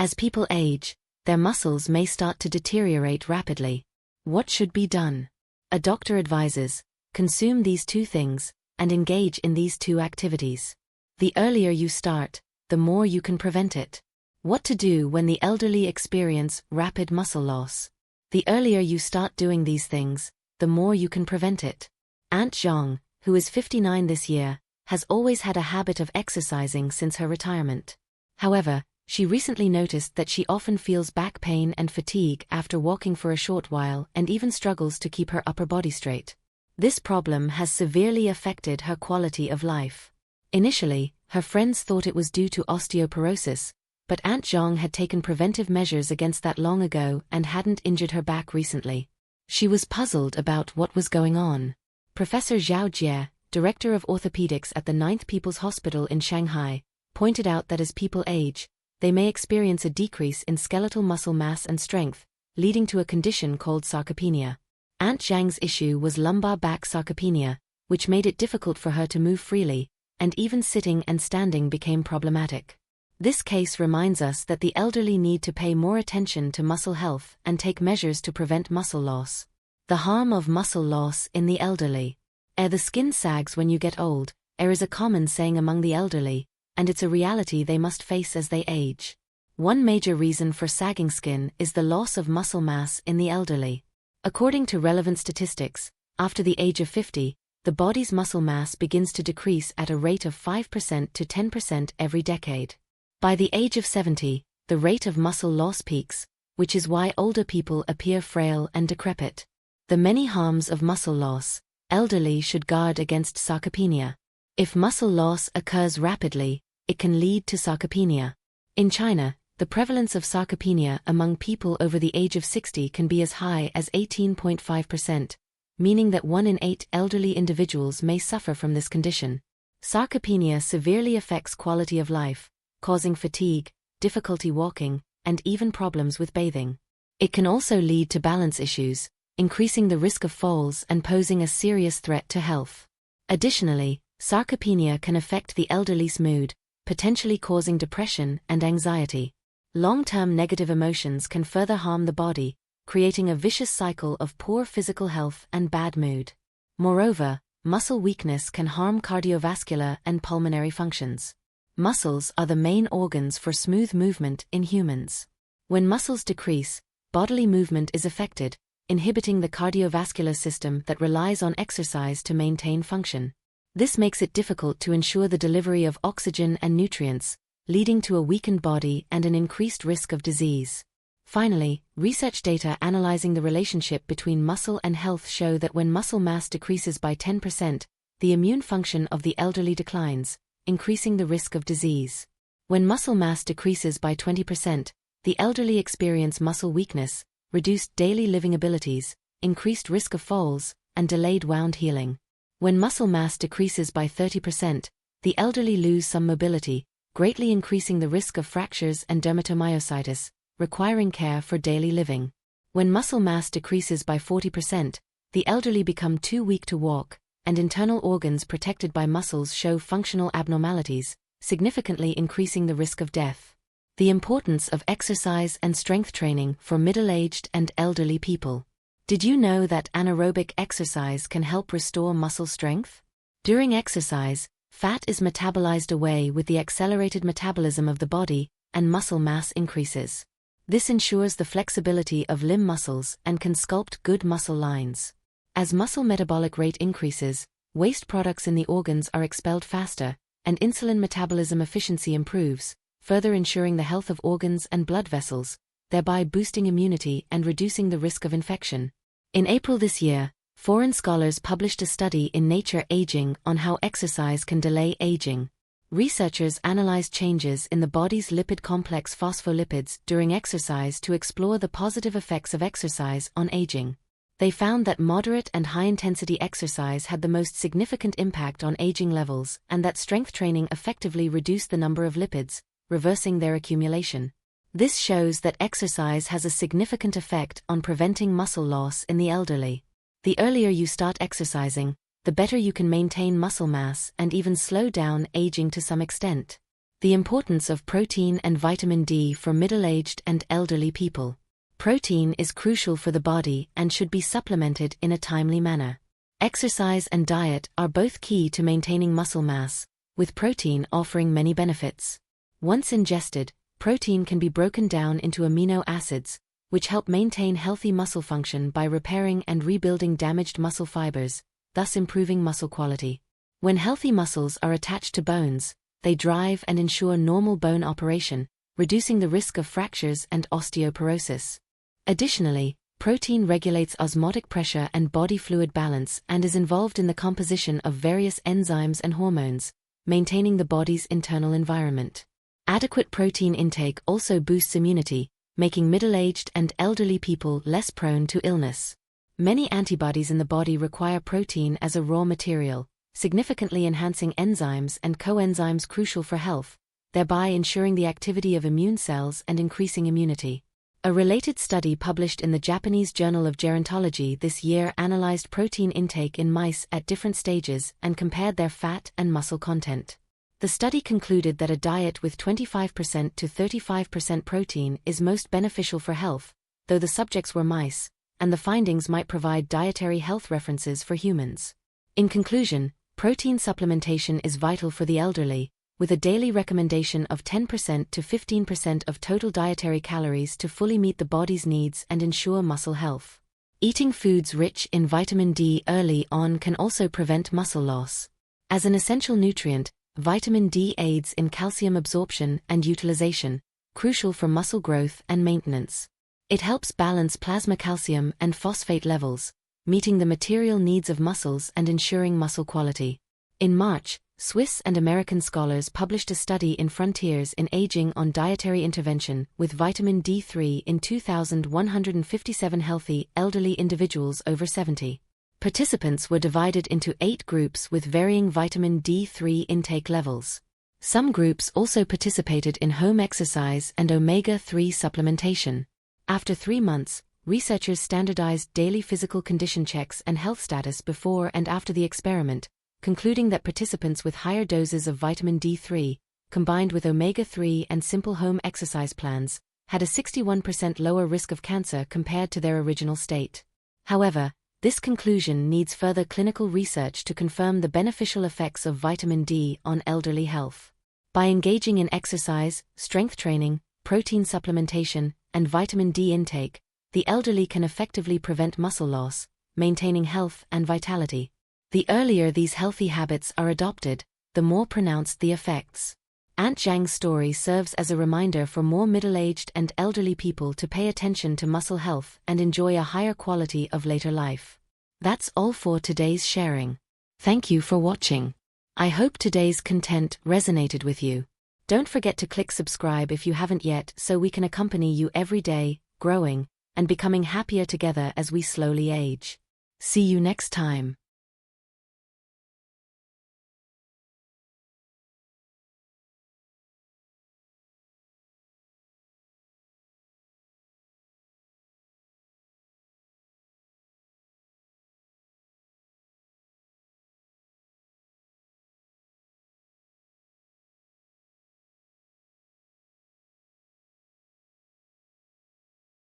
As people age, their muscles may start to deteriorate rapidly. What should be done? A doctor advises, consume these two things, and engage in these two activities. The earlier you start, the more you can prevent it. What to do when the elderly experience rapid muscle loss? The earlier you start doing these things, the more you can prevent it. Aunt Zhang, who is 59 this year, has always had a habit of exercising since her retirement. However, she recently noticed that she often feels back pain and fatigue after walking for a short while and even struggles to keep her upper body straight. This problem has severely affected her quality of life. Initially, her friends thought it was due to osteoporosis, but Aunt Zhang had taken preventive measures against that long ago and hadn't injured her back recently. She was puzzled about what was going on. Professor Zhao Jie, director of orthopedics at the 9th People's Hospital in Shanghai, pointed out that as people age, they may experience a decrease in skeletal muscle mass and strength, leading to a condition called sarcopenia. Aunt Zhang's issue was lumbar back sarcopenia, which made it difficult for her to move freely, and even sitting and standing became problematic. This case reminds us that the elderly need to pay more attention to muscle health and take measures to prevent muscle loss. The harm of muscle loss in the elderly. The skin sags when you get old, is a common saying among the elderly, and it's a reality they must face as they age. One major reason for sagging skin is the loss of muscle mass in the elderly. According to relevant statistics, after the age of 50, the body's muscle mass begins to decrease at a rate of 5% to 10% every decade. By the age of 70, the rate of muscle loss peaks, which is why older people appear frail and decrepit. The many harms of muscle loss. Elderly should guard against sarcopenia. If muscle loss occurs rapidly, it can lead to sarcopenia. In China, the prevalence of sarcopenia among people over the age of 60 can be as high as 18.5%, meaning that 1 in 8 elderly individuals may suffer from this condition. Sarcopenia severely affects quality of life, causing fatigue, difficulty walking, and even problems with bathing. It can also lead to balance issues, increasing the risk of falls and posing a serious threat to health. Additionally, sarcopenia can affect the elderly's mood, potentially causing depression and anxiety. Long-term negative emotions can further harm the body, creating a vicious cycle of poor physical health and bad mood. Moreover, muscle weakness can harm cardiovascular and pulmonary functions. Muscles are the main organs for smooth movement in humans. When muscles decrease, bodily movement is affected, inhibiting the cardiovascular system that relies on exercise to maintain function. This makes it difficult to ensure the delivery of oxygen and nutrients, leading to a weakened body and an increased risk of disease. Finally, research data analyzing the relationship between muscle and health show that when muscle mass decreases by 10%, the immune function of the elderly declines, increasing the risk of disease. When muscle mass decreases by 20%, the elderly experience muscle weakness, reduced daily living abilities, increased risk of falls, and delayed wound healing. When muscle mass decreases by 30%, the elderly lose some mobility, greatly increasing the risk of fractures and dermatomyositis, requiring care for daily living. When muscle mass decreases by 40%, the elderly become too weak to walk, and internal organs protected by muscles show functional abnormalities, significantly increasing the risk of death. The importance of exercise and strength training for middle-aged and elderly people. Did you know that anaerobic exercise can help restore muscle strength? During exercise, fat is metabolized away with the accelerated metabolism of the body, and muscle mass increases. This ensures the flexibility of limb muscles and can sculpt good muscle lines. As muscle metabolic rate increases, waste products in the organs are expelled faster, and insulin metabolism efficiency improves, further ensuring the health of organs and blood vessels, thereby boosting immunity and reducing the risk of infection. In April this year, foreign scholars published a study in Nature Aging on how exercise can delay aging. Researchers analyzed changes in the body's lipid complex phospholipids during exercise to explore the positive effects of exercise on aging. They found that moderate and high-intensity exercise had the most significant impact on aging levels and that strength training effectively reduced the number of lipids, reversing their accumulation. This shows that exercise has a significant effect on preventing muscle loss in the elderly. The earlier you start exercising, the better you can maintain muscle mass and even slow down aging to some extent. The importance of protein and vitamin D for middle-aged and elderly people. Protein is crucial for the body and should be supplemented in a timely manner. Exercise and diet are both key to maintaining muscle mass, with protein offering many benefits. Once ingested, protein can be broken down into amino acids, which help maintain healthy muscle function by repairing and rebuilding damaged muscle fibers, thus improving muscle quality. When healthy muscles are attached to bones, they drive and ensure normal bone operation, reducing the risk of fractures and osteoporosis. Additionally, protein regulates osmotic pressure and body fluid balance and is involved in the composition of various enzymes and hormones, maintaining the body's internal environment. Adequate protein intake also boosts immunity, making middle-aged and elderly people less prone to illness. Many antibodies in the body require protein as a raw material, significantly enhancing enzymes and coenzymes crucial for health, thereby ensuring the activity of immune cells and increasing immunity. A related study published in the Japanese Journal of Gerontology this year analyzed protein intake in mice at different stages and compared their fat and muscle content. The study concluded that a diet with 25% to 35% protein is most beneficial for health, though the subjects were mice, and the findings might provide dietary health references for humans. In conclusion, protein supplementation is vital for the elderly, with a daily recommendation of 10% to 15% of total dietary calories to fully meet the body's needs and ensure muscle health. Eating foods rich in vitamin D early on can also prevent muscle loss. As an essential nutrient, vitamin D aids in calcium absorption and utilization, crucial for muscle growth and maintenance. It helps balance plasma calcium and phosphate levels, meeting the material needs of muscles and ensuring muscle quality. In March, Swiss and American scholars published a study in Frontiers in Aging on dietary intervention with vitamin D3 in 2,157 healthy, elderly individuals over 70. Participants were divided into 8 groups with varying vitamin D3 intake levels. Some groups also participated in home exercise and omega-3 supplementation. After 3 months, researchers standardized daily physical condition checks and health status before and after the experiment, concluding that participants with higher doses of vitamin D3, combined with omega-3 and simple home exercise plans, had a 61% lower risk of cancer compared to their original state. However, this conclusion needs further clinical research to confirm the beneficial effects of vitamin D on elderly health. By engaging in exercise, strength training, protein supplementation, and vitamin D intake, the elderly can effectively prevent muscle loss, maintaining health and vitality. The earlier these healthy habits are adopted, the more pronounced the effects. Aunt Zhang's story serves as a reminder for more middle-aged and elderly people to pay attention to muscle health and enjoy a higher quality of later life. That's all for today's sharing. Thank you for watching. I hope today's content resonated with you. Don't forget to click subscribe if you haven't yet so we can accompany you every day, growing and becoming happier together as we slowly age. See you next time.